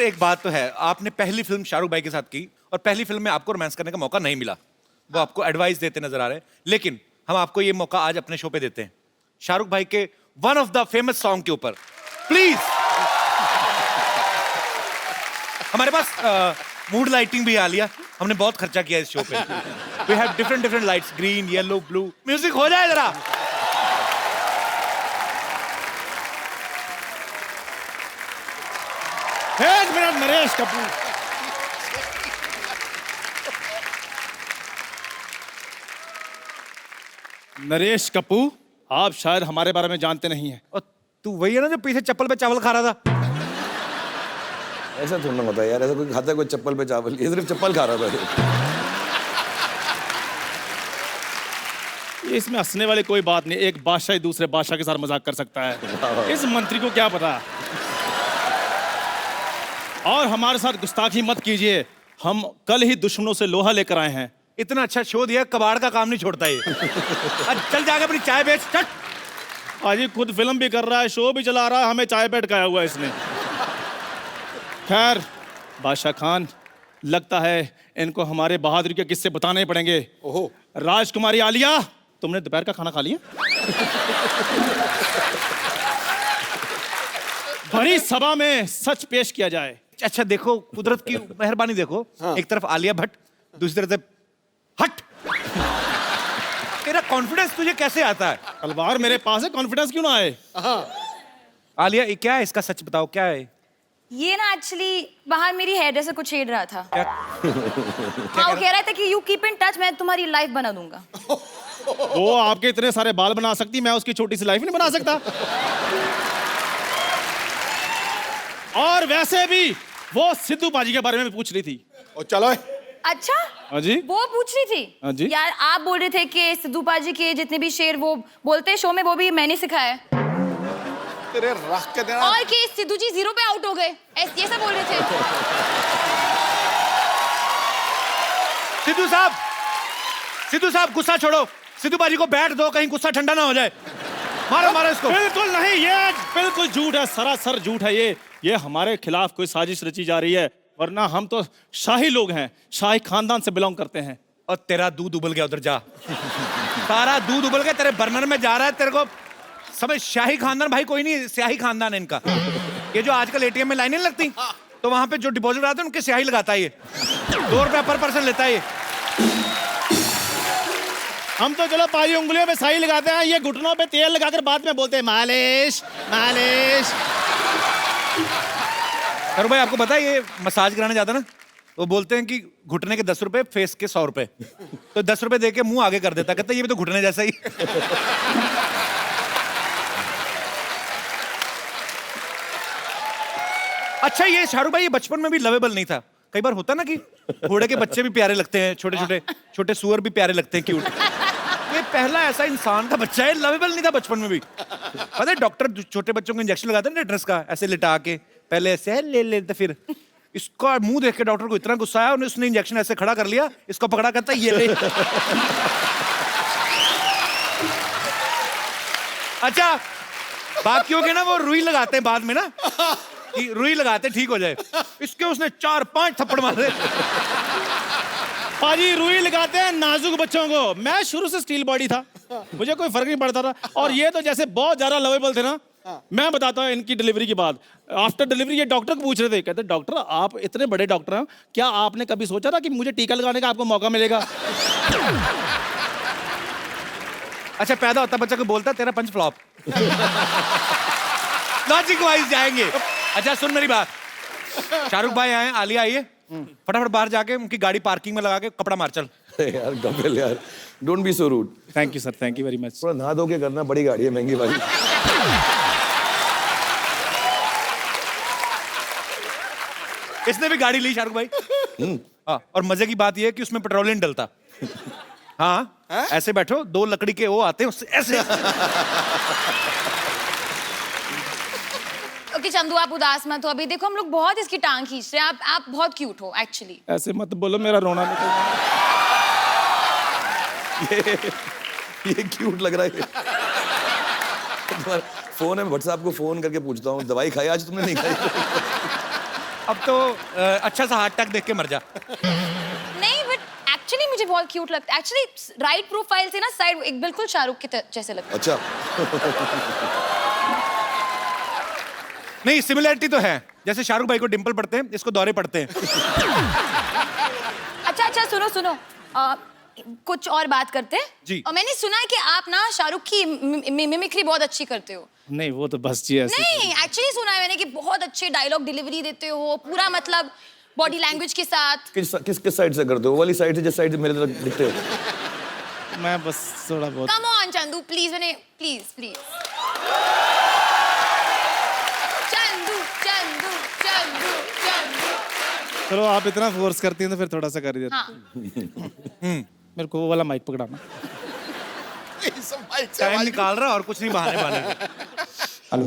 एक बात तो है, आपने पहली फिल्म शाहरुख भाई के साथ की और पहली फिल्म में आपको रोमांस करने का मौका नहीं मिला, वो आपको एडवाइस देते नजर आ रहे हैं, लेकिन हम आपको ये मौका आज अपने शो पे देते हैं शाहरुख भाई के one of the famous song के ऊपर। प्लीज। हमारे पास मूड लाइटिंग भी आ लिया, हमने बहुत खर्चा किया इस शो पे। We have different lights, green, yellow, blue. Music हो जाए जरा। एक मिनट नरेश कपूर, नरेश कपूर, आप शायद हमारे बारे में जानते नहीं हैं। और तू वही है ना जो पीछे चप्पल पे चावल खा रहा था? ऐसा थोड़ा ना होता है यार, ऐसा कोई खाता है कोई चप्पल पे चावल, ये सिर्फ चप्पल खा रहा था। इसमें हंसने वाली कोई बात नहीं, एक बादशाह दूसरे बादशाह के साथ मजाक कर सकता है, इस मंत्री को क्या पता। और हमारे साथ गुस्ताखी मत कीजिए, हम कल ही दुश्मनों से लोहा लेकर आए हैं। इतना अच्छा शो दिया, कबाड़ का काम नहीं छोड़ता ये। आज चल जाके अपनी चाय बेच, चट। आज ये खुद फिल्म भी कर रहा है, शो भी चला रहा है, हमें चाय पे अटकाया हुआ है इसने। खैर बादशाह खान, लगता है इनको हमारे बहादुरी के किस्से बताने पड़ेंगे। ओहो। राजकुमारी आलिया, तुमने दोपहर का खाना खा लिया? भरी सभा में सच पेश किया जाए। अच्छा देखो, कुदरत की मेहरबानी देखो। हाँ। एक तरफ आलिया भट्ट, दूसरी तरफ हट। तेरा कॉन्फिडेंस तुझे कैसे आता है? तलवार मेरे पास है, कॉन्फिडेंस क्यों ना आए? आलिया, ये क्या है? इसका सच बताओ, क्या है ये? ना एक्चुअली बाहर मेरी हेयर ड्रेसर को छेड़ रहा था। क्या? हाँ, वो कह रहा था कि यू कीप इन टच, मैं तुम्हारी लाइफ बना दूंगा। वो आपके इतने सारे बाल बना सकती, मैं उसकी छोटी सी लाइफ नहीं बना सकता। और वैसे भी वो सिद्धू बाजी के बारे में पूछ रही थी। और चलो। अच्छा, हाँ जी, वो पूछ रही थी। हाँ जी। यार आप बोल रहे थे कि सिद्धू पाजी के जितने भी शेर वो बोलते हैं शो में, वो भी मैंने सिखाया है। तेरे रख के देना। और कि सिद्धू जी 0 पे आउट हो गए, ये सब बोल रहे थे। सिद्धू साहब गुस्सा छोड़ो, सिद्धू बाजी को बैठ दो, कहीं गुस्सा ठंडा ना हो जाए। मारो मारो इसको। बिल्कुल नहीं, ये बिल्कुल झूठ है, सरासर झूठ है। ये हमारे खिलाफ कोई साजिश रची जा रही है, वरना हम तो शाही लोग हैं, शाही खानदान से बिलोंग करते हैं। और तेरा दूध उबल गया, उधर जा। सारा दूध उबल गया, तेरे बर्नर में जा रहा है। तेरे को समझ, शाही खानदान भाई कोई नहीं, स्याही खानदान है इनका। ये जो आजकल एटीएम में लाइनें लगती, तो वहां पे जो डिपॉजिट आते हैं उनके स्याही लगाता है ये। 2 रुपया पर पर्सन लेता है ये। हम तो चलो पाई उंगलियों पे स्याही लगाते हैं, ये घुटनों पे तेल लगाकर बाद में बोलते हैं मालिश मालिश। अरे भाई, आपको पता है ये मसाज कराने जाता ना, वो बोलते हैं कि घुटने के 10 रुपए, फेस के 100 रुपए। तो 10 रुपए दे के मुंह आगे कर देता, कहता है ये भी तो घुटने जैसा ही। अच्छा, ये शाहरुख भाई ये बचपन में भी लवेबल नहीं था? कई बार होता ना कि घोड़े के बच्चे भी प्यारे लगते हैं, छोटे सुअर भी प्यारे लगते हैं, क्यूट। ये पहला ऐसा इंसान का बच्चा है, लवेबल नहीं था बचपन में भी। पता है डॉक्टर छोटे बच्चों को इंजेक्शन लगाते हैं टेटनस का, ऐसे लिटा के, पहले ऐसे ले लेते, फिर इसका मुंह देख के डॉक्टर को इतना गुस्सा आया, उसने इंजेक्शन ऐसे खड़ा कर लिया, इसको पकड़ा, कहता ये ले। अच्छा, बाकियों के ना वो रुई लगाते हैं बाद में ना, रुई लगाते ठीक हो जाए, इसके उसने 4-5 थप्पड़ मारे। पाजी रुई लगाते हैं नाजुक बच्चों को, मैं शुरू से स्टील बॉडी था, मुझे कोई फर्क नहीं पड़ता था। और ये तो जैसे बहुत ज्यादा लवेबल थे ना। मैं बताता हूँ इनकी डिलीवरी के बाद, आफ्टर डिलीवरी ये डॉक्टर को पूछ रहे थे, कहते डॉक्टर आप इतने बड़े डॉक्टर हैं, क्या आपने कभी सोचा था कि मुझे टीका लगाने का आपको मौका मिलेगा? अच्छा, पैदा होता बच्चा को बोलता तेरा पंच फ्लॉप। लॉजिक वाइज जाएंगे। अच्छा सुन मेरी बात, शाहरुख भाई आए, आलिया आई है, फटाफट बाहर जाके उनकी गाड़ी पार्किंग में लगा के कपड़ा मार चल। यार कपिल यार, don't be so rude. Thank you sir, thank you very much. थोड़ा नहा धो के करना, बड़ी गाड़ी है, महंगी वाली। इसने भी गाड़ी ली शाहरुख भाई। हाँ, और मजे की बात यह है कि उसमें पेट्रोल नहीं डलता। हाँ, ऐसे बैठो, 2 लकड़ी के वो आते हैं उससे ऐसे। ओके चंदू, आप उदास मत हो, अभी देखो हम लोग बहुत इसकी टांग खींच रहे हैं, आप बहुत क्यूट हो एक्चुअली। ऐसे मत बोलो, मेरा रोना निकल। ये क्यूट लग रहा है। फोन है, व्हाट्सएप को फोन करके पूछता हूँ दवाई खाई आज तुमने? नहीं खाई। अब तो अच्छा सा हार्ट अटैक देख के मर जा। नहीं बट एक्चुअली मुझे बहुत क्यूट लगता है। एक्चुअली राइट प्रोफाइल से ना साइड एक बिल्कुल शाहरुख के जैसे लगता है। अच्छा नहीं, सिमिलरिटी तो है, जैसे शाहरुख भाई को डिंपल पड़ते हैं, इसको दौरे पड़ते हैं। अच्छा सुनो कुछ और बात करते हैं जी। और मैंने सुना है कि आप ना शाहरुख की मिमिक्री बहुत अच्छी करते हो। नहीं वो तो बस जी ऐसे। नहीं एक्चुअली सुना है मैंने कि बहुत अच्छे डायलॉग डिलीवरी देते हो, पूरा मतलब बॉडी लैंग्वेज के साथ। किस साइड से करते हो? वो वाली साइड से, जिस साइड से मेरे तरफ दिखते हो? मैं बस थोड़ा बहुत। कम ऑन चंदू प्लीज, मैंने प्लीज चंदू चंदू चंदू चंदू। चलो आप इतना फोर्स करती हैं तो फिर थोड़ा सा कर ही देते। हाँ मेरे को वो वाला माइक पकड़ाना। टाइम निकाल रहा और कुछ नहीं, बहाने। हेलो,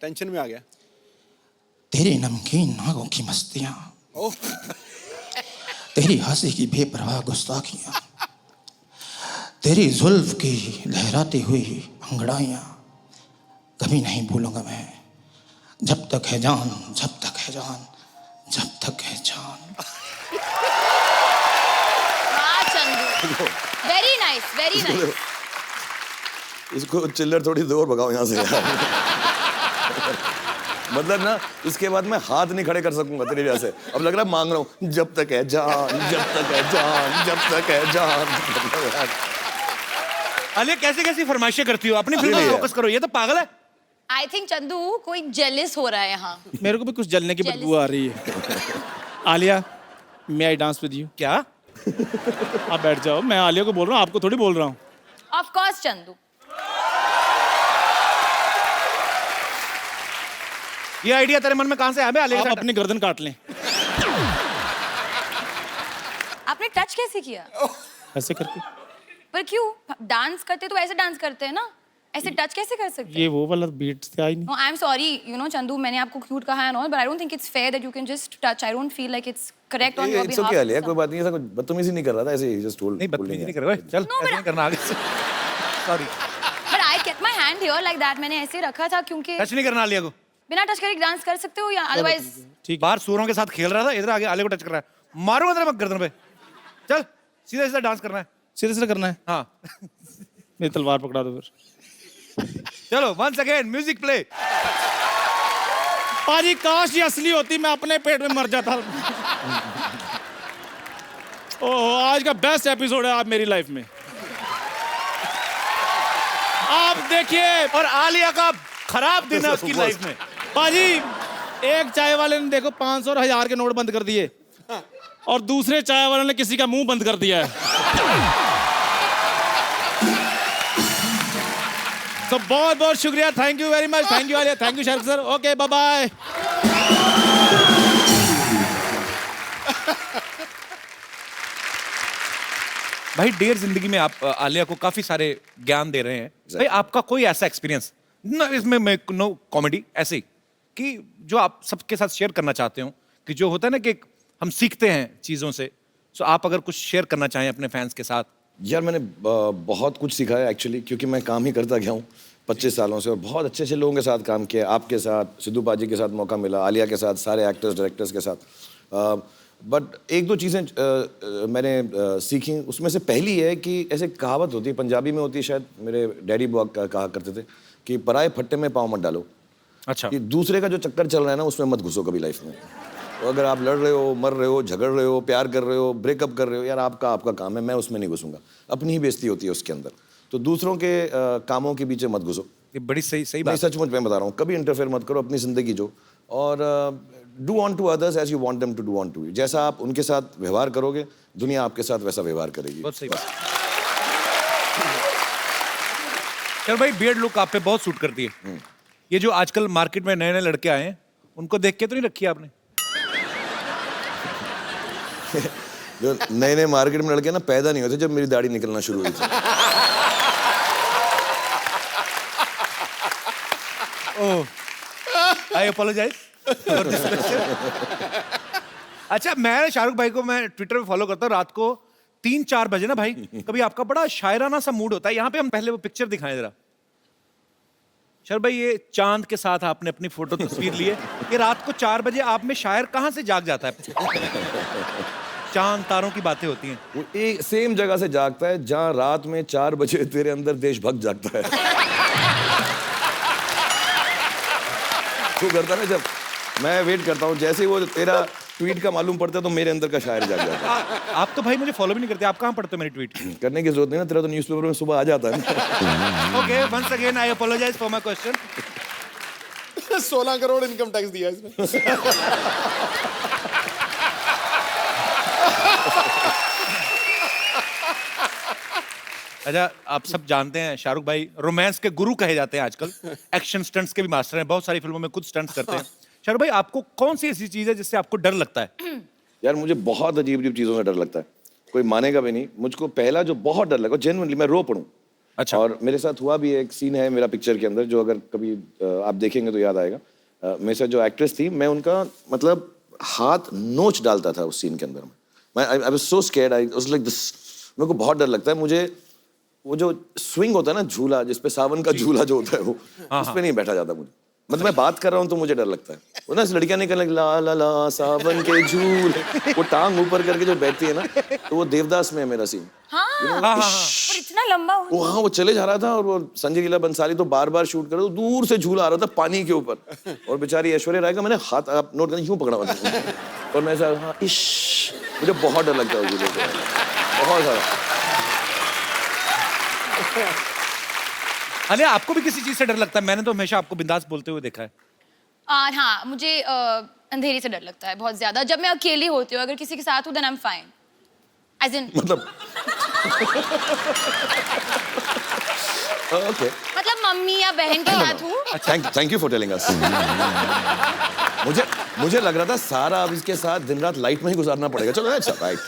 टेंशन में आ गया। तेरी नमकीन नागों की मस्तियां, तेरी हंसी की बेपरवाह गुस्ताखियां, तेरी जुल्फ की लहराती हुई अंगड़ाइयां कभी नहीं भूलूंगा मैं। जब तक है जान, जब तक है जान, जब तक है जान। हाँ चंदू, वेरी नाइस। इसको चिल्लर थोड़ी दूर भगाओ यहाँ से यार। मतलब ना इसके बाद मैं हाथ नहीं खड़े कर सकूंगा तेरी वजह से। अब लग रहा है मांग रहा हूँ, जब तक है जान, जब तक है जान, जब तक है जान। आलिया कैसी फरमाइशें करती हो? अपनी फिल्म Really में है। फोकस करो, ये तो पागल है। आई थिंक चंदू कोई जेलिस हो रहा है यहाँ। मेरे को भी कुछ जलने की Jealous. बदबू आ रही है। आलिया, मे आई डांस विद यू? क्या? आप बैठ जाओ, मैं आलिया को बोल रहा हूँ, आपको थोड़ी बोल रहा हूँ। Of course Chandu. ये आइडिया तेरे मन में कहां से आया? आलिया के आप साथ- अपनी गर्दन काट लें। आपने टच कैसे किया? ऐसे करके। पर क्यों? डांस करते तो ऐसे डांस करते हैं ना, ऐसे टच कैसे कर सकते हैं? ये वो वाला बीट से आई नहीं। No, I'm sorry, you know, Chandu, मैंने आपको क्यूट कहा है and all, but I don't think it's fair that you can just touch. I don't feel like it's correct on your it's behalf. Okay Alia, कोई बात नहीं, ऐसा कुछ बदतमीजी नहीं कर रहा था, ऐसे ही जस्ट टोल्ड। नहीं, बदतमीजी नहीं कर रहा। चल, No, ऐसे but- नहीं करना आगे से। Sorry, But I kept my hand here like that. मैंने ऐसे रखा था क्योंकि टच नहीं करना आलिया को। बिना टच करे डांस कर सकते हो या otherwise ठीक है। बाहर सूरों के साथ खेल रहा था, इधर आगे आलिया को टच कर रहा है। मारूंगा तेरे गर्दन पे। चल, सीधा डांस करना है। सीधे सीधे करना है। हाँ। मेरी तलवार पकड़ा दो फिर। चलो, वंस अगेन म्यूजिक प्ले। पाजी काश ये असली होती, मैं अपने पेट में मर जाता। ओह, आज का बेस्ट एपिसोड है आप मेरी लाइफ में। आप देखिए और आलिया का खराब दिन है उसकी लाइफ में। पाजी, एक चाय वाले ने देखो 500 और 1000 के नोट बंद कर दिए और दूसरे चाय वाले ने किसी का मुंह बंद कर दिया है। तो बहुत बहुत शुक्रिया, thank you very much, thank you Alia, thank you Shahrukh sir, okay bye bye. भाई डेयर जिंदगी में आप आलिया को काफी सारे ज्ञान दे रहे हैं। भाई आपका कोई ऐसा एक्सपीरियंस ना, इसमें मैं नो कॉमेडी ऐसे ही कि जो आप सबके साथ शेयर करना चाहते हो, कि जो होता है ना कि हम सीखते हैं चीजों से, सो आप अगर कुछ शेयर करना चाहें अपने फैंस के साथ। यार मैंने बहुत कुछ सीखा है एक्चुअली, क्योंकि मैं काम ही करता गया हूँ 25 सालों से और बहुत अच्छे अच्छे लोगों के साथ काम किया। आपके साथ, सिद्धू पाजी के साथ मौका मिला, आलिया के साथ, सारे एक्टर्स डायरेक्टर्स के साथ। बट एक दो चीज़ें मैंने सीखी, उसमें से पहली है कि ऐसे कहावत होती है, पंजाबी में होती है शायद, मेरे डैडी बुआ कहा करते थे कि पराए फट्टे में पाँव मत डालो। अच्छा। कि दूसरे का जो चक्कर चल रहा है ना, उसमें मत घुसो कभी लाइफ में। तो अगर आप लड़ रहे हो, मर रहे हो, झगड़ रहे हो, प्यार कर रहे हो, ब्रेकअप कर रहे हो, यार आपका काम है, मैं उसमें नहीं घुसूंगा। अपनी ही बेइज्जती होती है उसके अंदर, तो दूसरों के कामों के पीछे मत घुसो। ये बड़ी सही नहीं, बात। सचमुच मैं बता रहा हूँ, कभी इंटरफेयर मत करो, अपनी जिंदगी जो, और do unto others as you want them to do unto you. जैसा आप उनके साथ व्यवहार करोगे, दुनिया आपके साथ वैसा व्यवहार करेगी। बहुत सही बात। चल भाई, बियर्ड लुक आप पे बहुत सूट करती है। ये जो आजकल मार्केट में नए नए लड़के आए हैं, उनको देख के तो नहीं रखी आपने? जो नए नए मार्केट में लड़के ना पैदा नहीं होते जब मेरी दाढ़ी निकलना शुरू हुई थी। आई अपोलोजाइज फॉर दिस क्वेश्चन। अच्छा, मैं शाहरुख भाई को मैं ट्विटर पे फॉलो करता हूँ। रात को 3-4 बजे ना भाई, कभी आपका बड़ा शायराना सा मूड होता है। यहाँ पे हम पहले वो पिक्चर दिखाएं जरा। शाहरुख भाई, ये चांद के साथ आपने अपनी फोटो तस्वीर ली है, ये रात को 4 बजे आप में शायर कहाँ से जाग जाता है? चांद तारों की बातें होती हैं। वो एक सेम जगह से जागता है जहाँ रात में 4 बजे तेरे अंदर देशभक्त जागता है। तू करता ना, जब मैं वेट करता हूँ, जैसे ही वो तेरा ट्वीट का मालूम पड़ता है तो मेरे अंदर का शायर जाग जाता है। आप तो भाई मुझे फॉलो भी नहीं करते, आप कहाँ पढ़ते हो मेरी ट्वीट? करने की जरूरत नहीं ना, तेरा तो न्यूज़पेपर में सुबह आ जाता है ना। Okay, once again I apologise for my question. 16 crore income tax दिया इसने। अच्छा, आप सब जानते हैं शाहरुख भाई रोमांस के गुरु कहे जाते हैं आजकल, एक्शन स्टंट्स के भी मास्टर हैं, बहुत सारी फिल्मों में खुद स्टंट्स करते हैं। शाहरुख भाई, आपको कौन सी ऐसी चीज है जिससे आपको डर लगता है? यार मुझे बहुत अजीब अजीब चीज़ों से डर लगता है, कोई मानेगा भी नहीं। मुझको पहला जो बहुत डर लगा, जेन्युइनली मैं रो पड़ूं। अच्छा। और मेरे साथ हुआ भी, एक सीन है मेरा पिक्चर के अंदर जो अगर कभी आप देखेंगे तो याद आएगा। मेरे साथ जो एक्ट्रेस थी, मैं उनका मतलब हाथ नोच डालता था उस सीन के अंदर। मैं I was so scared, I was like this. मेरे को बहुत डर लगता है। मुझे वो जो स्विंग होता है ना, झूला जिसपे सावन का झूला जो होता है, वो उस पे नहीं बैठा जाता मुझे। मतलब मैं बात कर रहा हूँ तो मुझे डर लगता है। वो ना लड़कियां निकल ला ला ला सावन के झूले, वो टांग ऊपर करके जो बैठती है ना, तो वो देवदास में है मेरा सीन। हाँ, और इतना लंबा हो। वो हाँ, वो चले जा रहा था और वो संजय लीला बंसाली तो बार बार शूट कर रहा था, दूर से झूला आ रहा था पानी के ऊपर, और बेचारी ऐश्वर्या राय का मैंने हाथ, आप नोट करना, यूं पकड़ा हुआ था और मैं ऐसा, हाँ इश, मुझे बहुत डर लगता है झूले से, बहुत सारा। अरे आपको भी किसी चीज से डर लगता है? मैंने तो हमेशा आपको बिंदास बोलते हुए देखा है। हाँ, मुझे अंधेरे से डर लगता है बहुत ज्यादा। जब मैं अकेली होती हूँ, अगर किसी के साथ हूँ, then I am fine. As in मतलब ओके, मतलब मम्मी या बहन के साथ हूँ। Thank you for telling us. मुझे लग रहा था सारा अब इसके साथ दिन रात लाइट में ही गुजारना पड़ेगा। चलो अच्छा, राइट।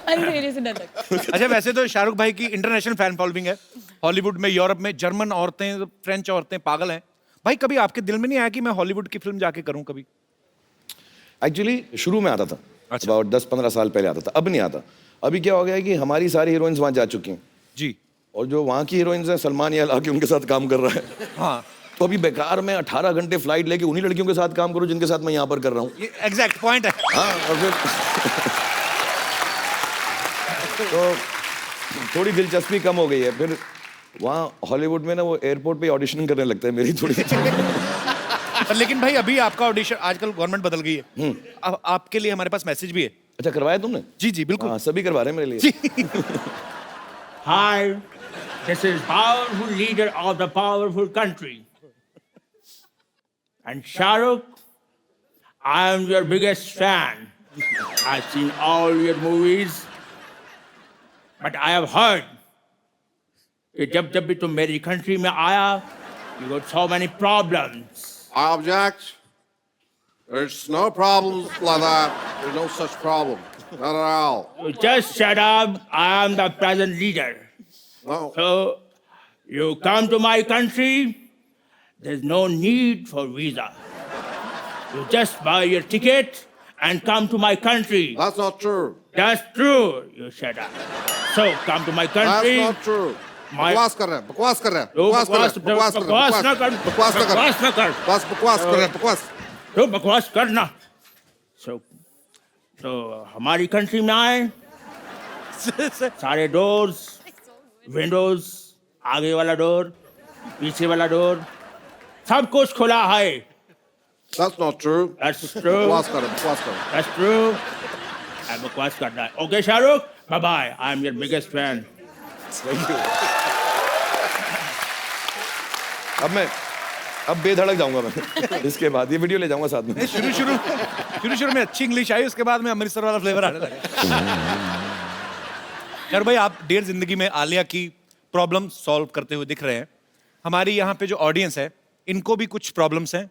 अंधेरे से डर लगता है। अच्छा, वैसे तो शाहरुख भाई की इंटरनेशनल फैन फॉलोइंग है, हॉलीवुड में, यूरोप में, जर्मन औरतें, फ्रेंच औरतें पागल हैं। भाई कभी आपके दिल में नहीं आया कि मैं हॉलीवुड की फिल्म जाके करूं कभी? एक्चुअली शुरू में आता था, अच्छा। about 10-15 साल पहले आता था, अब नहीं आता। अभी क्या हो गया है कि हमारी सारी हीरोइंस वहाँ जा चुकी हैं, जी। और जो वहाँ की हीरोइंस हैं, सलमान या आके उनके साथ काम कर रहा है। हाँ, तो अभी बेकार में 18 घंटे फ्लाइट लेके उन्हीं लड़कियों के साथ काम करूं जिनके साथ मैं यहाँ पर कर रहा हूँ। ये एग्जैक्ट पॉइंट है। हाँ, और फिर तो थोड़ी दिलचस्पी कम हो गई है। फिर वहाँ हॉलीवुड में ना, वो एयरपोर्ट पे ऑडिशन करने लगता है मेरी थोड़ी। लेकिन भाई अभी आपका ऑडिशन, आजकल गवर्नमेंट बदल गई है, अब आपके लिए हमारे पास मैसेज भी है। अच्छा, करवाया तुमने? जी जी बिल्कुल। हाँ, सभी करवा रहे हैं मेरे लिए। Hi, this is powerful leader of the powerful country. And Shahrukh, I am your biggest fan. I've seen all your movies. But I have heard कि जब भी तुम मेरी country में आया, you got so many problems. I object. There's no problems like that. There's no such problem. Not at all. You just shut up. I am the present leader. No. So, you come to my country, there's no need for visa. You just buy your ticket and come to my country. That's not true. That's true. You shut up. So, come to my country. That's not true. My- बकवास कर रहे हैं, बकवास कर रहे हैं, तो बकवास कर रहे हैं, बकवास कर रहे हैं, बकवास ना कर, बकवास ना कर, बकवास ना कर। बस बकवास कर रहे हैं, बकवास। तो बकवास करना। तो हमारी कंट्री में आए, सारे डोर्स, विंडोज, आगे वाला डोर, पीछे वाला डोर, सब कुछ खुला है। That's not true. That's true. बकवास कर रहे हैं, बकवास कर रहे हैं। That's true. I बकवास करना है। Okay, Shahrukh, bye bye. I'm your biggest fan. अब बेधड़क जाऊंगा मैं। इसके बाद ये वीडियो ले जाऊंगा साथ में। शुरू में अच्छी इंग्लिश आई, उसके बाद में अमृतसर वाला फ्लेवर आने लगा। यार भाई, आप डेढ़ जिंदगी में आलिया की प्रॉब्लम सॉल्व करते हुए दिख रहे हैं। हमारी यहाँ पे जो ऑडियंस है, इनको भी कुछ प्रॉब्लम्स हैं,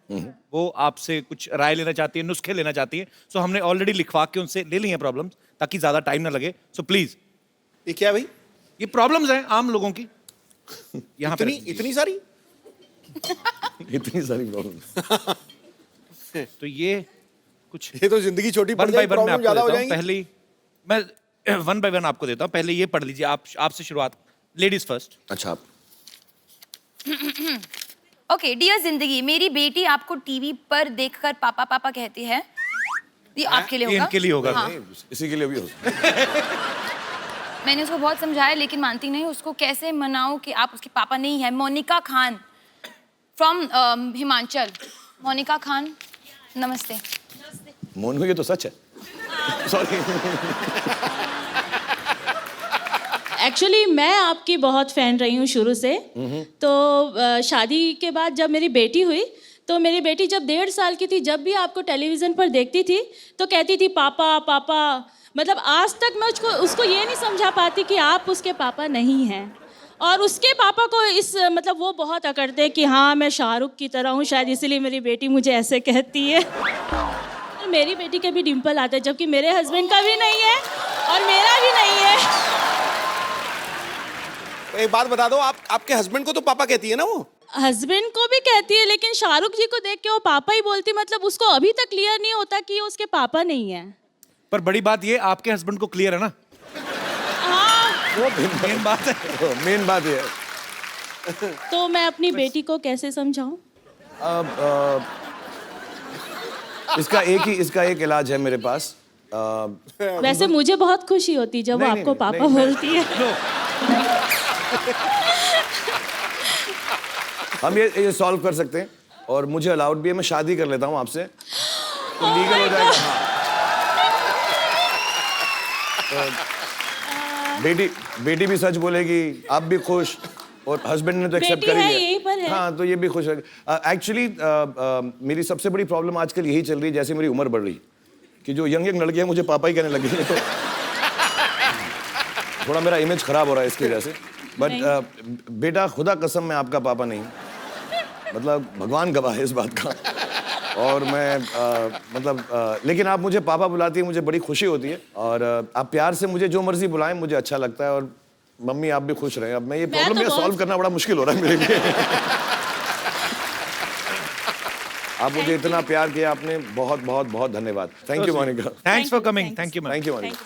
वो आपसे कुछ राय लेना चाहती है, नुस्खे लेना चाहती है। सो हमने ऑलरेडी लिखवा के उनसे ले ली हैं प्रॉब्लम्स, ताकि ज्यादा टाइम ना लगे। सो प्लीज, ये क्या भाई? ये प्रॉब्लम्स हैं आम लोगों की यहाँ पे। इतनी सारी? इतनी सारी प्रॉब्लम। तो ये कुछ ये तो जिंदगी छोटी पड़ वन बाय जाएगी, वन मैं प्रॉब्लम आपको ज्यादा हो देता हूँ। जाएंगी। पहले ही मैं वन बाय वन आपको देता हूँ। पहले ये पढ़ लीजिए, आपसे शुरुआत, लेडीज फर्स्ट। अच्छा, ओके डियर जिंदगी, मेरी बेटी आपको टीवी पर देखकर पापा पापा कहती है। ये आपके लिए ये होगा। इनके लिए होगा। हाँ। नहीं, इसी के लिए भी हो सकता है। मैंने उसको बहुत समझाया लेकिन मानती नहीं। उसको कैसे मनाऊं कि आप उसके पापा नहीं है। मोनिका खान फ्रॉम हिमाचल। मोनिका खान नमस्ते। मोनू ये तो सच है। सॉरी। एक्चुअली मैं आपकी बहुत फ़ैन रही हूँ शुरू से। तो शादी के बाद जब मेरी बेटी हुई तो मेरी बेटी जब 1.5 साल की थी, जब भी आपको टेलीविज़न पर देखती थी तो कहती थी पापा पापा। मतलब आज तक मैं उसको ये नहीं समझा पाती कि आप उसके पापा नहीं हैं। और उसके पापा को मतलब वो बहुत अकड़ते हैं कि हाँ मैं शाहरुख की तरह हूँ, शायद इसीलिए मेरी बेटी मुझे ऐसे कहती है। और मेरी बेटी के भी डिम्पल आते हैं, जबकि मेरे हस्बैंड का भी नहीं है और मेरा भी नहीं है। एक बात बता दो, आपके हस्बैंड को तो पापा कहती है ना वो? हस्बैंड को भी कहती है, लेकिन शाहरुख जी को देख के वो पापा ही बोलती। मतलब उसको अभी तक क्लियर नहीं होता कि ये उसके पापा नहीं है। पर बड़ी बात ये, आपके हस्बैंड को क्लियर है ना? हाँ। वो मेन बात है। मेन बात ये है। तो मैं अपनी बेटी को कैसे समझाऊं? अब इसका एक इलाज है मेरे पास। वैसे मुझे बहुत खुशी होती जब वो नहीं, आपको नहीं, पापा नहीं, बोलती है। हम ये सॉल्व कर सकते हैं और मुझे अलाउड भी है। मैं शादी कर लेता हूँ आपसे, तो लीगल हो जाएगा। हाँ। तो बेटी भी सच बोलेगी, आप भी खुश, और हस्बैंड ने तो एक्सेप्ट बेटी कर ही है, लिया। यहीं पर है। हाँ, तो ये भी खुश है। एक्चुअली मेरी सबसे बड़ी प्रॉब्लम आजकल यही चल रही है, जैसे मेरी उम्र बढ़ रही कि जो यंग लड़कियां मुझे पापा ही कहने लगी हैं। तो थोड़ा मेरा इमेज खराब हो रहा है इसकी वजह से। बट बेटा, खुदा कसम मैं आपका पापा नहीं, मतलब भगवान गवाह है इस बात का। और मैं लेकिन आप मुझे पापा बुलाती है, मुझे बड़ी खुशी होती है। और आप प्यार से मुझे जो मर्जी बुलाएं, मुझे अच्छा लगता है। और मम्मी आप भी खुश रहें। अब मैं ये प्रॉब्लम तो सॉल्व करना बड़ा मुश्किल हो रहा है मेरे लिए। आप मुझे इतना प्यार किया आपने, बहुत बहुत बहुत धन्यवाद। Thank you Monica. Thanks for coming. Thank you ma'am. Thank you Monica.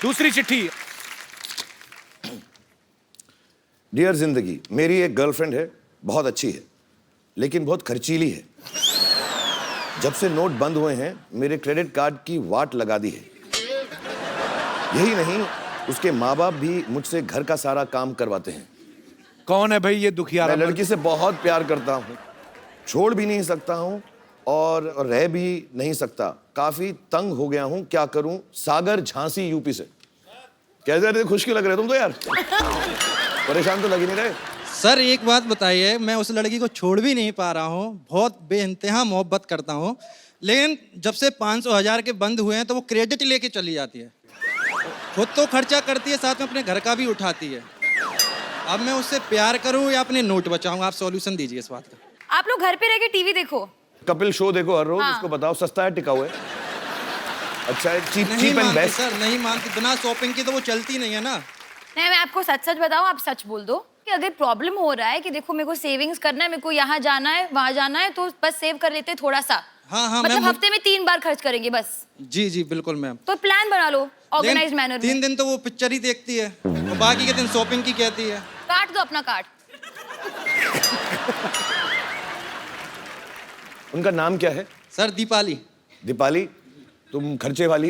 दूसरी चिट्ठी। डियर जिंदगी, मेरी एक गर्लफ्रेंड है, बहुत अच्छी है, लेकिन बहुत खर्चीली है। जब से नोट बंद हुए हैं, मेरे क्रेडिट कार्ड की वाट लगा दी है। यही नहीं, उसके माँ बाप भी मुझसे घर का सारा काम करवाते हैं। कौन है भाई ये दुखियारा? मैं लड़की से बहुत प्यार करता हूँ, छोड़ भी नहीं सकता हूँ और रह भी नहीं सकता। काफी तंग हो गया हूँ, क्या करूँ? सागर झांसी यूपी से। कैसे रहे? खुश क्यों लग रहे तुम तो यार? परेशान तो लग ही नहीं रहे। सर एक बात बताइए, मैं उस लड़की को छोड़ भी नहीं पा रहा हूँ, बहुत बेइंतहा मोहब्बत करता हूँ, लेकिन जब से 500,000 के बंद हुए हैं तो वो क्रेडिट लेके चली जाती है। खुद तो खर्चा करती है, साथ में अपने घर का भी उठाती है। अब मैं उससे प्यार करूँ या अपने नोट बचाऊँ? आप सॉल्यूशन दीजिए इस बात का। आप लोग घर पे रह के टीवी देखो। कपिल शो देखो हर रोज। हाँ। उसको बताओ सस्ता है, टिकाऊ है, अच्छा है, चीप नहीं चीप एंड मानती बेस्ट। सर, नहीं मानती। बिना शॉपिंग की तो वो चलती नहीं है ना। नहीं, मैं आपको सच सच बताऊं, आप सच बोल दो कि अगर प्रॉब्लम हो रहा है कि देखो मेरे को सेविंग्स करना है, मेरे को यहाँ जाना है वहाँ जाना है, तो बस सेव कर लेते हैं थोड़ा सा। हाँ हाँ मतलब मैम। हफ्ते में 3 बार खर्च करेंगे बस। जी जी बिल्कुल मैम। तो प्लान बना लो ऑर्गेनाइज मैनर में। 3 दिन तो वो पिक्चर ही देखती है और बाकी के दिन शॉपिंग की कहती है। काट दो अपना कार्ड। उनका नाम क्या है? सर दीपाली। दीपाली, तुम खर्चे वाली।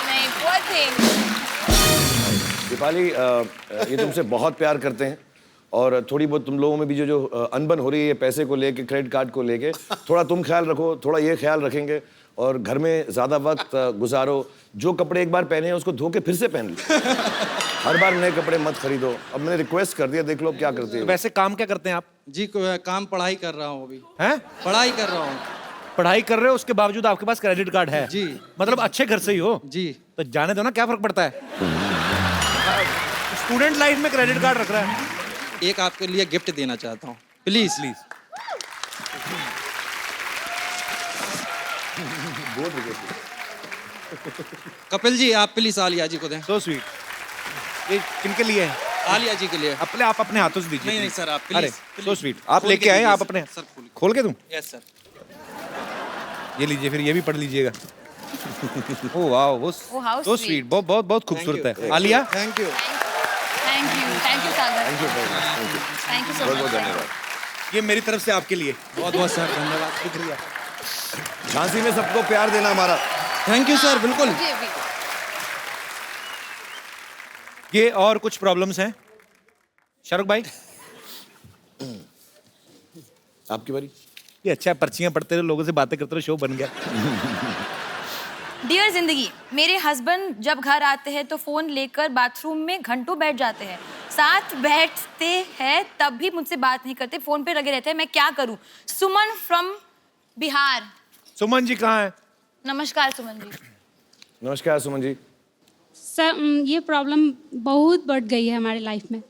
नहीं, poor thing। दीपाली, ये तुमसे बहुत प्यार करते हैं और थोड़ी बहुत तुम लोगों में भी जो अनबन हो रही है पैसे को लेके, क्रेडिट कार्ड को लेके, थोड़ा तुम ख्याल रखो, थोड़ा ये ख्याल रखेंगे और घर में ज़्यादा वक्त गुजारो। जो कपड़े एक बार पहने हैं उसको धो के फिर से पहन लो। हर बार नए कपड़े मत खरीदो। अब मैंने रिक्वेस्ट कर दिया, देख लो अब क्या करते हो। वैसे काम क्या करते हैं आप? जी काम पढ़ाई कर रहा हूँ अभी। हैं? पढ़ाई कर रहा हूँ। पढ़ाई कर रहे हो, उसके बावजूद आपके पास क्रेडिट कार्ड है? जी। मतलब अच्छे घर से ही हो? जी। तो जाने दो ना, क्या फर्क पड़ता है? स्टूडेंट लाइफ में क्रेडिट कार्ड रख रहा है। एक आपके लिए गिफ्ट देना चाहता हूँ, प्लीज प्लीज। कपिल जी आप प्लीज आलिया जी को दें। So sweet. ये किनके लिए है? आलिया जी के लिए। अपने आप अपने हाथों से दीजिए। नहीं नहीं सर आप अरे प्लीज। So sweet. आप लेके आए, आप अपने सर खोल। खोल के दूं? Yes sir. ये लीजिए, फिर ये भी पढ़ लीजिएगा। ओह वाओ, वो Oh, how so sweet. sweet, बहुत बहुत बहुत खूबसूरत है। Alia, thank you thank you Sagar, thank you so बहुत बहुत मच। धन्यवाद। ये मेरी तरफ से आपके लिए। बहुत बहुत सर धन्यवाद शुक्रिया झांसी में सबको प्यार देना हमारा। थैंक यू सर बिल्कुल जी अभी ये और कुछ प्रॉब्लम्स हैं शाहरुख भाई? आपकी बारी। ये अच्छा है, पर्चियां पढ़ते रहो, लोगों से बातें करते रहो, शो बन गया। डियर जिंदगी, मेरे हस्बैंड जब घर आते हैं तो फोन लेकर बाथरूम में घंटों बैठ जाते हैं। साथ बैठते हैं तब भी मुझसे बात नहीं करते, फोन पे लगे रहते हैं। मैं क्या करूं? सुमन फ्रॉम बिहार। सुमन जी कहाँ है? नमस्कार सुमन जी। नमस्कार सुमन जी। सर ये प्रॉब्लम बहुत बढ़ गई है हमारे लाइफ में।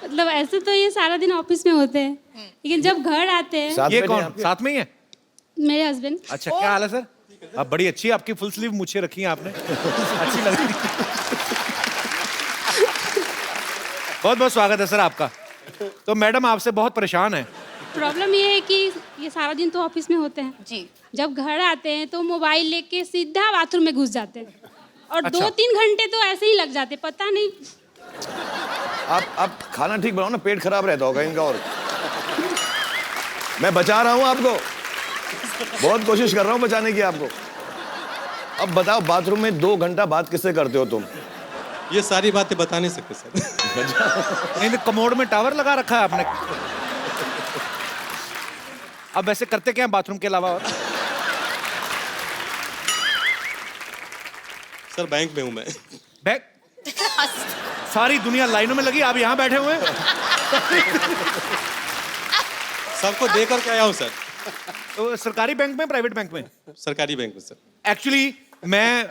मतलब ऐसे तो ये सारा दिन ऑफिस में होते हैं, लेकिन जब घर आते हैं साथ ये में कौन नहीं, साथ में ही है? मेरे हस्बैंड। अच्छा, क्या हाल है सर? आप बड़ी अच्छी है, आपकी फुल स्लीव मूछें रखी हैं आपने, अच्छी लग रही है। बहुत बहुत स्वागत है सर आपका। तो मैडम आपसे बहुत परेशान है। प्रॉब्लम ये है कि ये सारा दिन तो ऑफिस में होते हैं, जी जब घर आते हैं तो मोबाइल लेके सीधा बाथरूम में घुस जाते हैं और अच्छा। 2-3 घंटे तो ऐसे ही लग जाते, पता नहीं। आप खाना ठीक बनाओ ना, पेट खराब रहता होगा इनका। और मैं बचा रहा हूँ आपको, बहुत कोशिश कर रहा हूँ बचाने की आपको। अब बताओ, बाथरूम में 2 घंटा बात किससे करते हो तुम? ये सारी बातें बता नहीं सकते सर नहीं तो कमोड में टावर लगा रखा है आपने। अब वैसे करते क्या हैं बाथरूम के अलावा? और सर बैंक में हूँ मैं बैग सारी दुनिया लाइनों में लगी, आप यहाँ बैठे हुए हैं। सबको देकर के आया हूँ सर तो सरकारी बैंक में, प्राइवेट बैंक में? सरकारी बैंक में सर। एक्चुअली मैं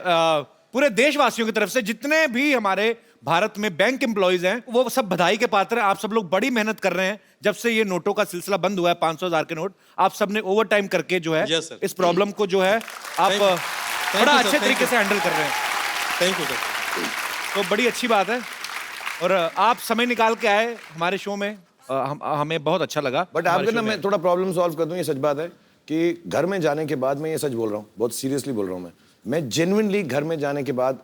पूरे देशवासियों की तरफ से जितने भी हमारे भारत में बैंक एम्प्लॉइज हैं वो सब बधाई के पात्र हैं। आप सब लोग बड़ी मेहनत कर रहे हैं। जब से ये नोटों का सिलसिला बंद हुआ है, 500,000 के नोट, आप सबने ओवर टाइम करके जो है Yes, sir. इस प्रॉब्लम को जो है आप Thank you, बड़ा sir. अच्छे Thank तरीके you. से हैंडल कर रहे हैं। Thank you sir. तो बड़ी अच्छी बात है। और आप समय निकाल के आए हमारे शो में, हमें बहुत अच्छा लगा। बट हमारे आपके शो ना में। मैं थोड़ा प्रॉब्लम सॉल्व कर दूं। ये सच बात है कि घर में जाने के बाद, मैं ये सच बोल रहा हूँ, बहुत सीरियसली बोल रहा हूँ, मैं जेन्युइनली घर में जाने के बाद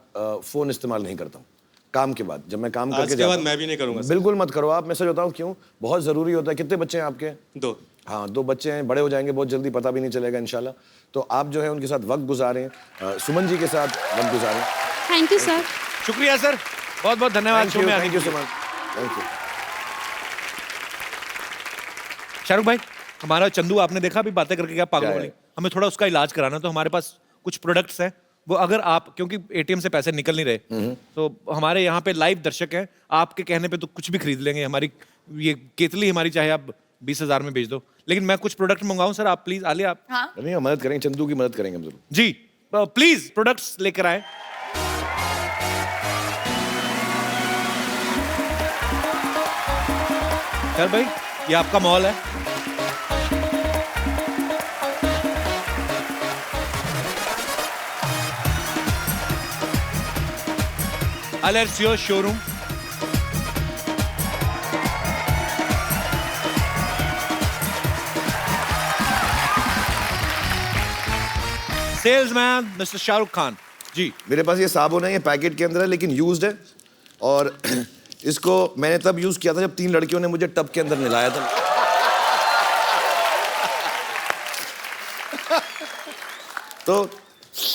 फोन इस्तेमाल नहीं करता हूँ। काम के बाद, जब मैं काम करके आज के जाता बाद हूँ, मैं भी नहीं करूंगा सर। बिल्कुल मत करो आप। मैं सच बताऊँ क्यों, बहुत जरूरी होता है। कितने बच्चे हैं आपके? 2 हाँ, 2 बच्चे हैं, बड़े हो जाएंगे बहुत जल्दी, पता भी नहीं चलेगा इंशाल्लाह। तो आप जो है उनके साथ वक्त गुजारें, सुमन जी के साथ वक्त गुजारें। Thank you sir. शुक्रिया सर, बहुत बहुत धन्यवाद शो में आने थैंक के यू लिए। So much, thank you. Shahrukh भाई, हमारा चंदू आपने देखा अभी बातें करके क्या पागल क्या है? वाली, हमें थोड़ा उसका इलाज कराना। तो हमारे पास कुछ प्रोडक्ट्स हैं, वो अगर आप, क्योंकि एटीएम से पैसे निकल नहीं रहे, तो हमारे यहाँ पे लाइव दर्शक हैं, आपके कहने पे तो कुछ भी खरीद लेंगे। हमारी ये केतली हमारी चाहे आप 20,000 में बेच दो, लेकिन मैं कुछ प्रोडक्ट मंगाऊं सर, आप प्लीज आलिया आप। हाँ नहीं, हम मदद करेंगे, चंदू की मदद करेंगे हम जरूर। जी प्लीज प्रोडक्ट्स लेकर आए। सर भाई, ये आपका मॉल है। Alessio showroom. Salesman mister Shahrukh Khan ji. मेरे पास ये साबुन है, ये पैकेट के अंदर है लेकिन यूज्ड है। और इसको मैंने तब यूज किया था जब 3 लड़कियों ने मुझे टब के अंदर नहलाया था। तो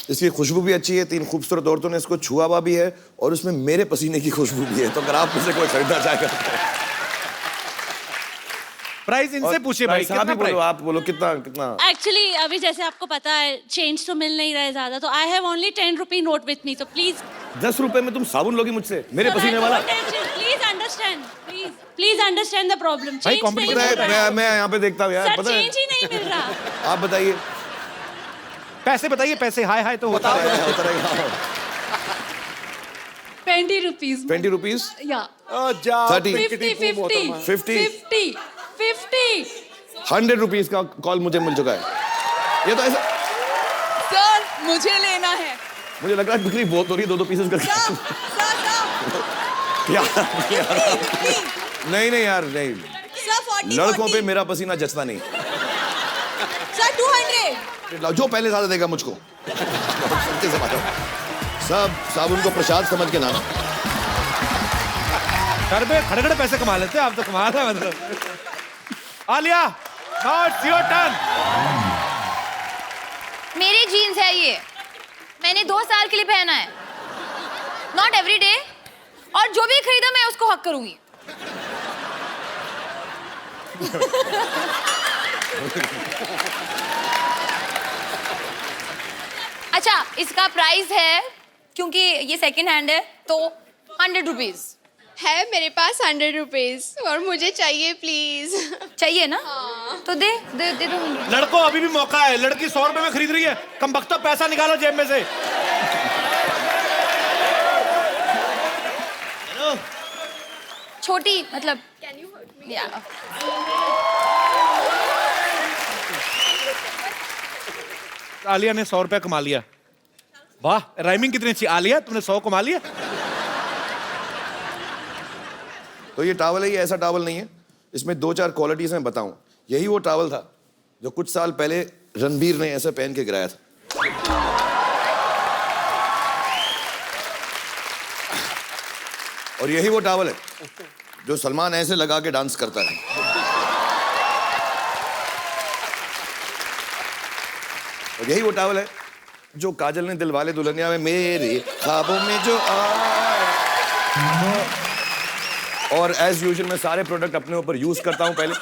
इसकी खुशबू भी अच्छी है, 3 खूबसूरत औरतों ने इसको छुआ हुआ भी है और उसमें मेरे पसीने की खुशबू भी है। तो अगर आप मुझसे कोई खरीदना चाहेगा, प्राइस इनसे पूछिए भाई, आप कितना ही बोलो, प्राइस? आप बोलो कितना कितना। एक्चुअली अभी जैसे आपको पता है चेंज तो मिल नहीं रहा है ज़्यादा, तो I have only 10 rupee note with me, तो प्लीज 10 रुपए में तुम साबुन लोगी मुझसे, मेरे पसीने वाला? Please understand, please understand the problem. भाई, चेंज नहीं competition मिल है, रहा है मैं यहाँ पे देखता हूँ यार, सर, पता है। चेंज ही नहीं मिल रहा। आप बताइए। पैसे बताइए, पैसे हाय हाय तो होता है। होता रहेगा। 20 रुपीज 20 रुपीज, या 30, 50 100 रुपीज का कॉल मुझे मिल चुका है। ये तो ऐसा, सर मुझे लेना है। मुझे लग रहा है बिक्री बहुत हो रही है, 2-2 पीसेस करके। क्या? नहीं नहीं यार, नहीं, लड़कों पे मेरा पसीना जचता नहीं। सर 200। लाओ, जो पहले ज्यादा देगा मुझको। सच्चे से बात है। सब साबुन को प्रसाद समझ के लाना। घर पे खड़े खड़े पैसे कमा लेते हैं आप तो, कमाल है मतलब। Alia, now it's your turn. मेरी जीन्स है ये, मैंने 2 साल के लिए पहना है, नॉट एवरी डे, और जो भी खरीदा मैं उसको हक करूंगी। अच्छा, इसका प्राइस है, क्योंकि ये सेकंड हैंड है, तो 100 रुपीज है मेरे पास 100 रुपीज और मुझे चाहिए प्लीज। चाहिए ना? तो दे दे दे दो। लड़कों अभी भी मौका है, लड़की 100 रुपए में खरीद रही है, कमबख्तो पैसा निकालो जेब में से। छोटी मतलब या आलिया ने 100 रुपया कमा लिया। वाह, राइमिंग कितनी अच्छी। आलिया, तुमने 100 कमा लिया। तो ये टॉवल है, ये ऐसा टॉवल नहीं है, इसमें 2-4 क्वालिटीज मैं बताऊं। यही वो टॉवल था जो कुछ साल पहले रणबीर ने ऐसे पहन के गिराया था। और यही वो टॉवल है जो सलमान ऐसे लगा के डांस करता है। और यही वो टॉवल है जो काजल ने दिलवाले दुल्हनिया में मेरे ख्वाबों में जो आया। और एज यूजुअल मैं सारे प्रोडक्ट अपने ऊपर यूज करता हूं पहले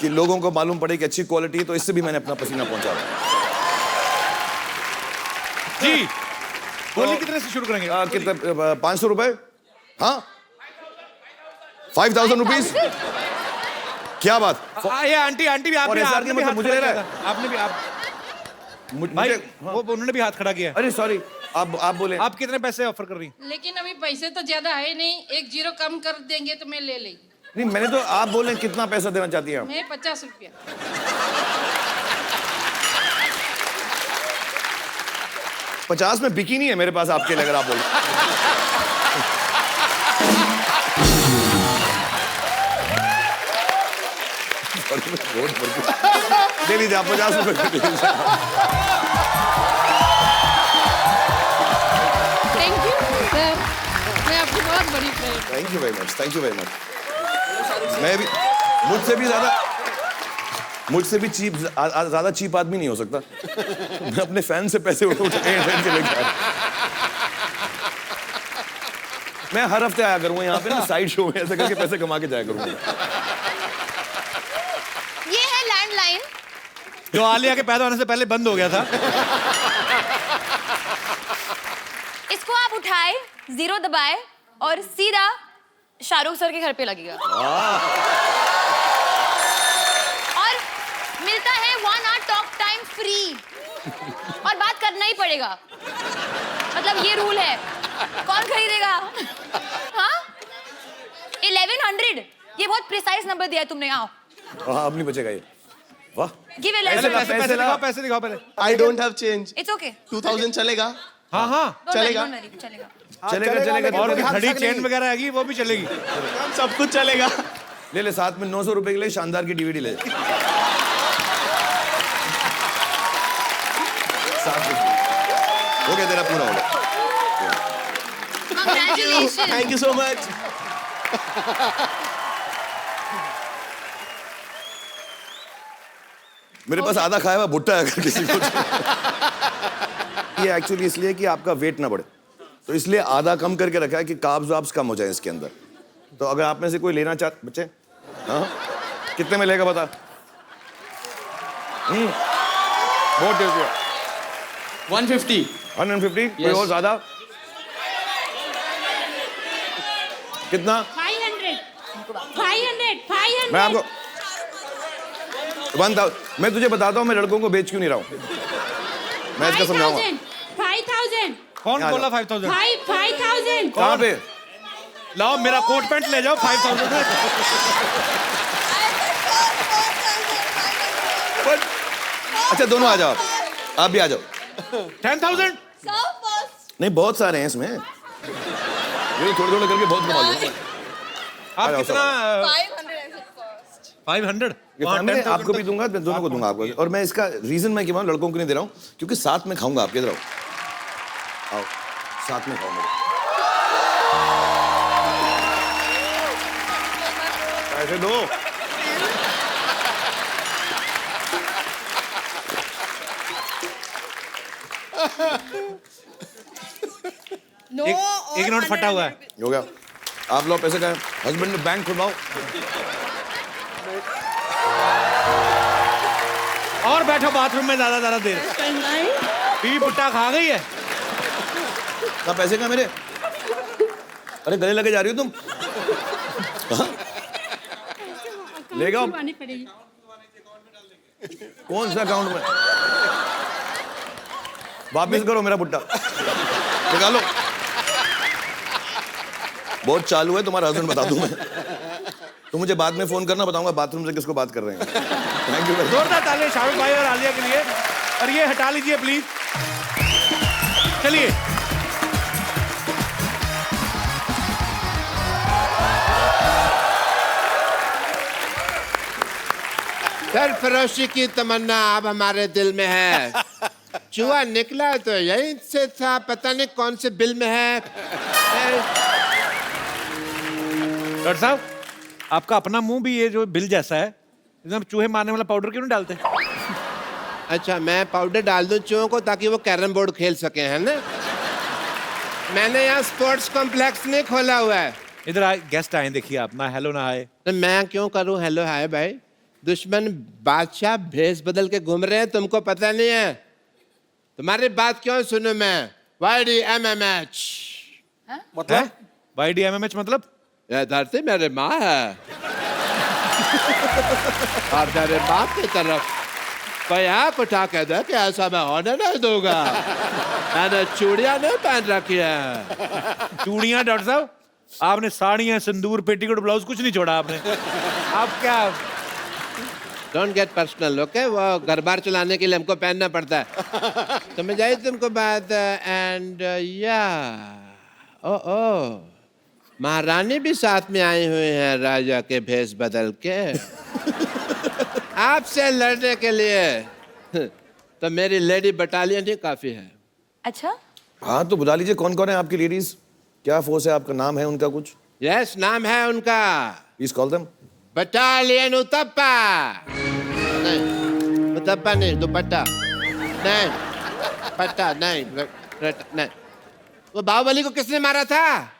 कि लोगों को मालूम पड़े कि अच्छी क्वालिटी है, तो इससे भी मैंने अपना पसीना पहुंचा रहा जी। बोलिए कितने से शुरू करेंगे? कितने? 500 रुपए? हाँ, 5000 रुपीज। क्या बात? ये आंटी आंटी भी और आपने भी मतलब हाथ मुझे खड़ा ले रहा किया है? था। आपने भी आप भाई वो उन्होंने भी हाथ खड़ा किया। अरे सॉरी, आप बोले। आप कितने पैसे ऑफर कर रही हैं? लेकिन अभी पैसे तो ज्यादा है नहीं, 1 0 कम कर देंगे तो मैं ले लेगी। नहीं, मैंने तो आप बोले कितना पैसा देना चाहती हैं आप? मैं 50 रुपया। $50 में बिकी नहीं है मेरे पास आपके लिए, अगर आप बोले। दे लीजिए आप 50 रुपए। थैंक यू सर, मैं आपकी बहुत बड़ी friend. Thank you very much, thank you very much. मैं भी मुझसे भी चीप, ज्यादा चीप आदमी नहीं हो सकता। मैं अपने फैन से पैसे उठा के लेके आया। मैं हर हफ्ते आया करूंगा यहाँ पे ना, साइड शो में ऐसे करके पैसे कमा के जाया करूंगा। ये है लैंडलाइन जो आलिया के पैदा होने से पहले बंद हो गया था। इसको आप उठाए, 0 दबाए और सीधा शाहरुख सर के घर पे लगेगा। और मिलता है 1 आवर टॉक टाइम फ्री, और बात करना ही पड़ेगा, मतलब ये रूल है। कौन खरीदेगा? हाँ, 1100। ये बहुत प्रिसाइज नंबर दिया है तुमने। आओ। हाँ, अब नहीं बचेगा ये। वाह, गिव पैसे दिखाओ पहले। I don't have change. It's okay. 2000 चलेगा? हाँ हाँ चलेगा। चलेगा। और भी घड़ी चेन वगैरह आएगी, वो भी चलेगी। सब कुछ चलेगा। ले साथ में 900 रुपए के लिए शानदार की डीवीडी ले। हो गया तेरा, पूरा हो गया। Congratulations. Thank you so much. मेरे पास आधा खाया हुआ भुट्टा है अगर किसी को। ये एक्चुअली इसलिए कि आपका वेट ना बढ़े, तो इसलिए आधा कम करके रखा है कि कार्ब्स वाब्स कम हो जाए इसके अंदर। तो अगर आप में से कोई लेना चाहते बच्चे, हाँ, कितने में लेगा बता? बहुत टेस्टी है। 150। 150? कोई और ज्यादा? कितना? 500 मैं आपको 1000, मैं तुझे बताता हूँ मैं लड़कों को बेच क्यों नहीं रहा हूँ, मैं इसका समझाऊंगा। 5000 कौन बोला 5000? 5000 कहाँ पे? लाओ मेरा कोट पैंट ले जाओ 5000 में। अच्छा दोनों आ जाओ, आप भी आ जाओ। 10,000? नहीं, बहुत सारे हैं इसमें, ये थोड़े थोड़े करके बहुत कमा लूंगा। आप कितना? 500 ये फैमिली आपको भी दूंगा, मैं दोनों को दूंगा आपको। और मैं इसका रीजन मैं क्यों लड़कों को नहीं दे रहा हूँ, क्योंकि साथ में खाऊंगा आपके। इधर आओ, साथ में खाऊंगा। पैसे दो। एक नोट फटा हुआ है। हो गया, आप लोग पैसे का हस्बैंड ने बैंक खुलवाओ। और बैठो बाथरूम में ज्यादा देर। बीवी पुट्टा खा गई है। कहाँ पैसे का मेरे? अरे गले लगे जा रही हो तुम? ले जाओ। कौन सा अकाउंट में? वापिस करो मेरा पुट्टा, निकालो। बहुत चालू है तुम्हारा हस्बैंड, बता दूं मैं। तो मुझे बाद में फोन करना, बताऊंगा बाथरूम से किसको बात कर रहे हैं। Thank you. जोरदार तालियां शाहरुख भाई और आलिया के लिए। और ये हटा लीजिए प्लीज। चलिए सरफरोशी की तमन्ना अब हमारे दिल में है। चूहा निकला तो यहीं से था, पता नहीं कौन से बिल में है। डॉक्टर साहब, आपका अपना मुंह भी ये जो बिल जैसा है, एकदम चूहे मारने वाला पाउडर क्यों नहीं डालते? अच्छा, मैं पाउडर डाल दूं चूहों को ताकि वो कैरम बोर्ड खेल सके, है ना? मैंने यहाँ स्पोर्ट्स कॉम्प्लेक्स नहीं खोला हुआ है। इधर आए, गेस्ट आए, देखिए आप ना हेलो ना हाय। तो मैं क्यों करूं हेलो हाय भाई? दुश्मन बादशाह भेष बदल के घूम रहे हैं, तुमको पता नहीं है? तुम्हारी बात क्यों सुनूं मैं? YDMMH मतलब YDMMH मतलब? यह धरती मेरे माँ है और मेरे बाप की तरफ कोई आँख उठा के दे कि ऐसा मैं होने नहीं दूंगा। मैंने चूड़ियां नहीं पहन रखी है। चूड़ियां? डॉक्टर साहब, आपने साड़ियां, सिंदूर, पेटीकोट, ब्लाउज कुछ नहीं छोड़ा आपने। आप क्या? Don't get personal, okay? वो घर बार चलाने के लिए हमको पहनना पड़ता है। समझ आई तुमको बात? एंड या ओ महारानी भी साथ में आई हुई है राजा के भेष बदल के आपसे लड़ने के लिए। तो मेरी लेडी बटालियन ही काफी है। अच्छा, हाँ तो बुला लीजिए। कौन कौन है आपकी लेडीज? क्या फोर्स है आपका? नाम है उनका कुछ? यस, नाम है उनका। Please call them. Battalion uttappa. नहीं, उत्तप्पा नहीं, दुपट्टा नहीं, पट्टा नहीं, नहीं। वो बाहुबली को किसने मारा था?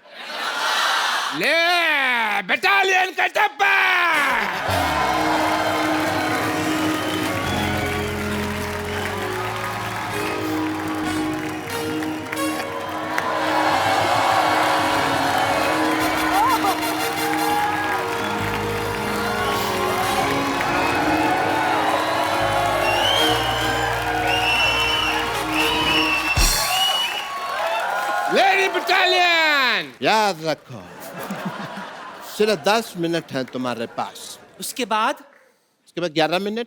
ले बटालियन का टप्पा। लेडी बटालियन, याद रखो सिर्फ 10 मिनट है तुम्हारे पास। उसके बाद 11 मिनट।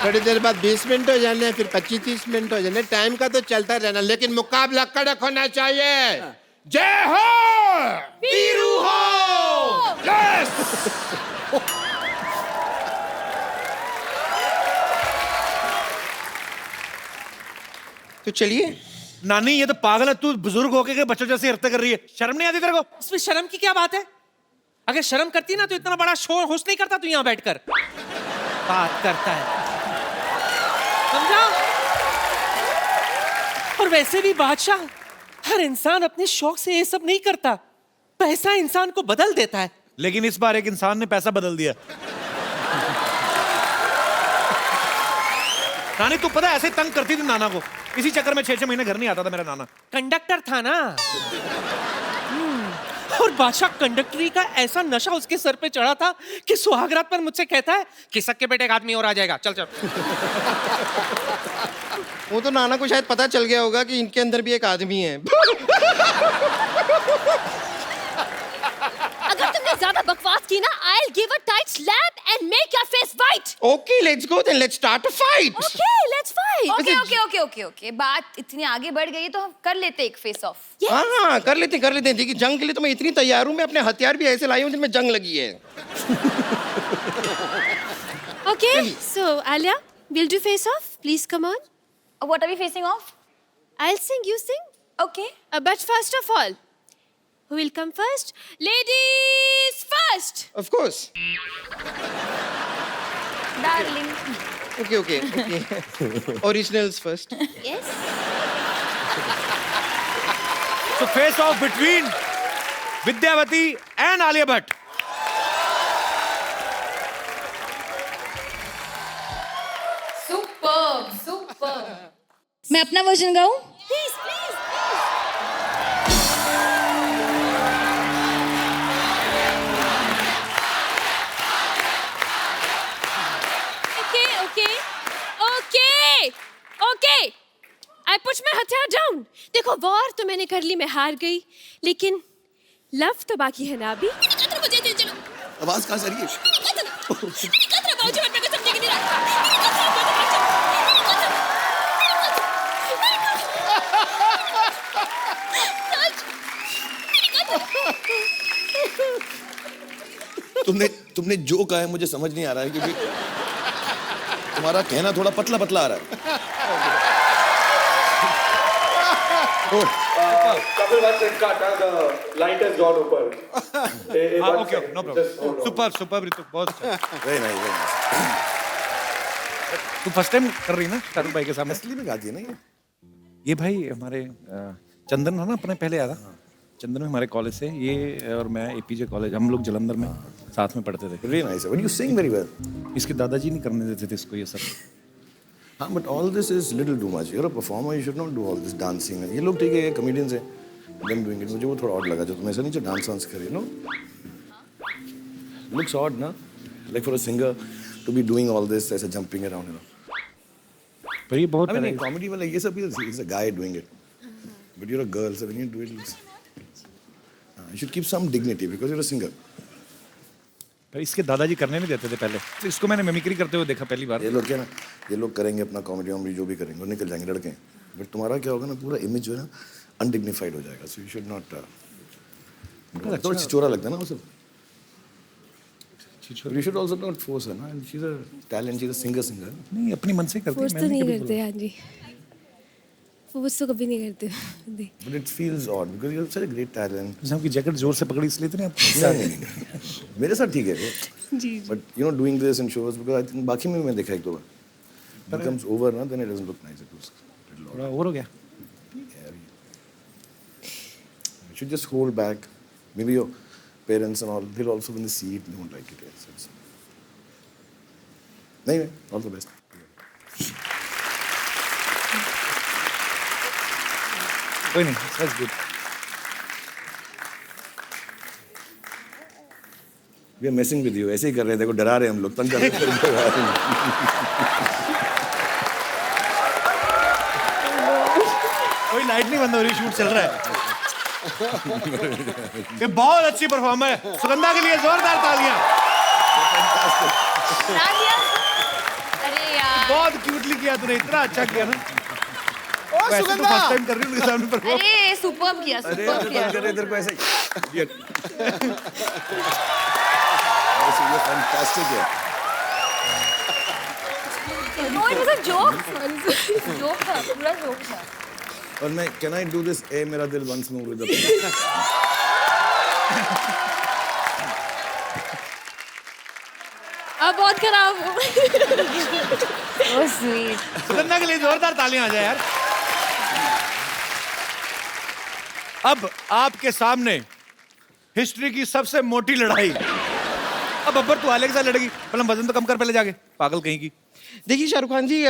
थोड़ी देर बाद 20 मिनट हो जाने, फिर 25-30 मिनट हो जाने। टाइम का तो चलता रहना, लेकिन मुकाबला कड़क होना चाहिए। जय हो वीरू हो। यस। तो चलिए। नानी, ये तो पागल है तू। बुजुर्ग होके के बच्चों जैसे हरकतें कर रही है। शर्म नहीं आती तेरे को? इसमें शर्म की क्या बात है? अगर शर्म करती ना तो इतना बड़ा शोर होश नहीं करता तू यहाँ बैठकर। बात करता है, समझा? और वैसे भी बादशाह, हर इंसान अपने शौक से ये सब नहीं करता। पैसा इंसान को बदल देता है। लेकिन इस बार एक इंसान ने पैसा बदल दिया। नानी, तू पता है ऐसे तंग करती थी नाना को, इसी चक्कर में 6-6 महीने घर नहीं आता था मेरा नाना। कंडक्टर था ना। और बादशाह कंडक्टरी का ऐसा नशा उसके सर पे चढ़ा था कि सुहागरात पर मुझसे कहता है कि सक्के बेटे एक आदमी और आ जाएगा, चल चल। वो तो नाना को शायद पता चल गया होगा कि इनके अंदर भी एक आदमी है। अगर तुमने ज्यादा बकवास की ना, I'll give a tight slap and make your face white. Okay, let's go then. Let's start a fight. Okay, let's fight. Okay बात इतनी आगे बढ़ गई तो हम कर लेते एक फेस ऑफ। हाँ, कर लेते हैं। देखिए, जंग के लिए तो मैं इतनी तैयार हूँ, मैं अपने हथियार भी ऐसे लाई हूँ जिनमें जंग लगी है। Okay, so Alia, we'll do face off. Please come on. What are we facing off? I'll sing, you sing. Okay. But first of all, who will come first? Ladies first. Of course. Darling. Okay. Originals first. Yes. So face off between Vidyavati and Alia Bhatt. Superb. मैं अपना version गाऊं? Please. Okay. I put my हथियार down. देखो, war तो मैंने कर ली, मैं हार गई, लेकिन लव तो बाकी है ना अभी। आवाज कहाँ से आ रही है? तुमने जो कहा है मुझे समझ नहीं आ रहा है, क्योंकि तुम्हारा कहना थोड़ा पतला पतला आ रहा है। Couple once and cut, the light has gone ऊपर. Okay, no problem. Super Ritu, बहुत अच्छा। Very nice. तू फर्स्ट टाइम कर रही ना शाहरुख भाई के सामने? असली में गाती है ना ये भाई हमारे चंदन है ना, अपने पहले आया था। चंदन में हमारे कॉलेज से, ये और मैं एपीजे कॉलेज, हम लोग जलंधर में साथ में पढ़ते थे। Very nice. But you sing very well. इसके दादाजी नहीं करने देते थे इसको ये सब। हाँ, but all this is little too much. You're a performer, you should not do all this dancing. ये लोग ठीक है, ये comedians हैं, them doing it. मुझे वो थोड़ा odd लगा, जो तुम ऐसा नहीं जो dance वांस करे, no? Looks odd, ना? Like for a singer to be doing all this, ऐसे jumping around, you know. पर ये बहुत I mean, comedy वाला ये सब is a guy doing it, but you're a girl, so when you do it, you should keep some dignity because you're a singer. पर इसके दादाजी करने नहीं देते थे पहले, तो इसको मैंने मिमिक्री करते हुए देखा पहली बार। ये लोग क्या ना, ये लोग करेंगे अपना कॉमेडी वॉमेडी जो भी करेंगे और निकल जाएंगे लड़के, बट तुम्हारा क्या होगा ना, पूरा इमेज जो है ना अनडिग्निफाइड हो जाएगा, सो यू शुड नॉट। थोड़ा छिचोरा लगता है ना वो सब। You should also not force her, ना, she's a talent, she's a singer. नहीं, अपनी मन से करती है, फोर्स तो नहीं करते, हाँ जी, फोर्स तो कभी नहीं करते। But it feels odd because you have such a great talent. जैसे आपकी जैकेट जोर से पकड़ी इसलिए तो नहीं आप? नहीं, मेरे साथ ठीक है जी। But you know, doing this in shows because I think बाकी में भी मैं देखा एक दो बार, it becomes over ना, then it doesn't look nice. It was थोड़ा ओवर हो गया। You should just hold back. Maybe your parents and all, they'll also when they see it, they won't like it. Yes. Anyway, all the best. कोई नहीं, that's good. We are messing with you. ऐसे ही कर रहे हैं, देखो डरा रहे हैं हम लोग, तंग कर रहे हैं। कोई लाइट नहीं बंद हो रही, शूट चल रहा है। ये बहुत अच्छी परफॉर्मर है, सुगंधा के लिए जोरदार तालियां। अरे यार, बहुत क्यूटली किया तूने, इतना अच्छा किया ना। वैसे तो सुगंधा! फर्स्ट टाइम कर रही हूँ उनके सामने परफॉर्म। अरे सुपर्ब किया, सुपर्ब किया। कर रहे इधर को ऐसे ही। ये फैंटास्टिक है। No, it was a joke. Joke था, पूरा जोक था। और मैं कैन आई डू दिस ए मेरा दिल वंस मोर विद अब बहुत खराब हो। So sweet. सुगंधा के लिए जोरदार तालियां आ जाए यार। अब आपके सामने हिस्ट्री की सबसे मोटी लड़ाई। अब अब्बर तू आले के साथ लड़ेगी, पहले वजन तो कम कर, पहले जाके, पागल कहीं की। देखिए शाहरुख खान जी,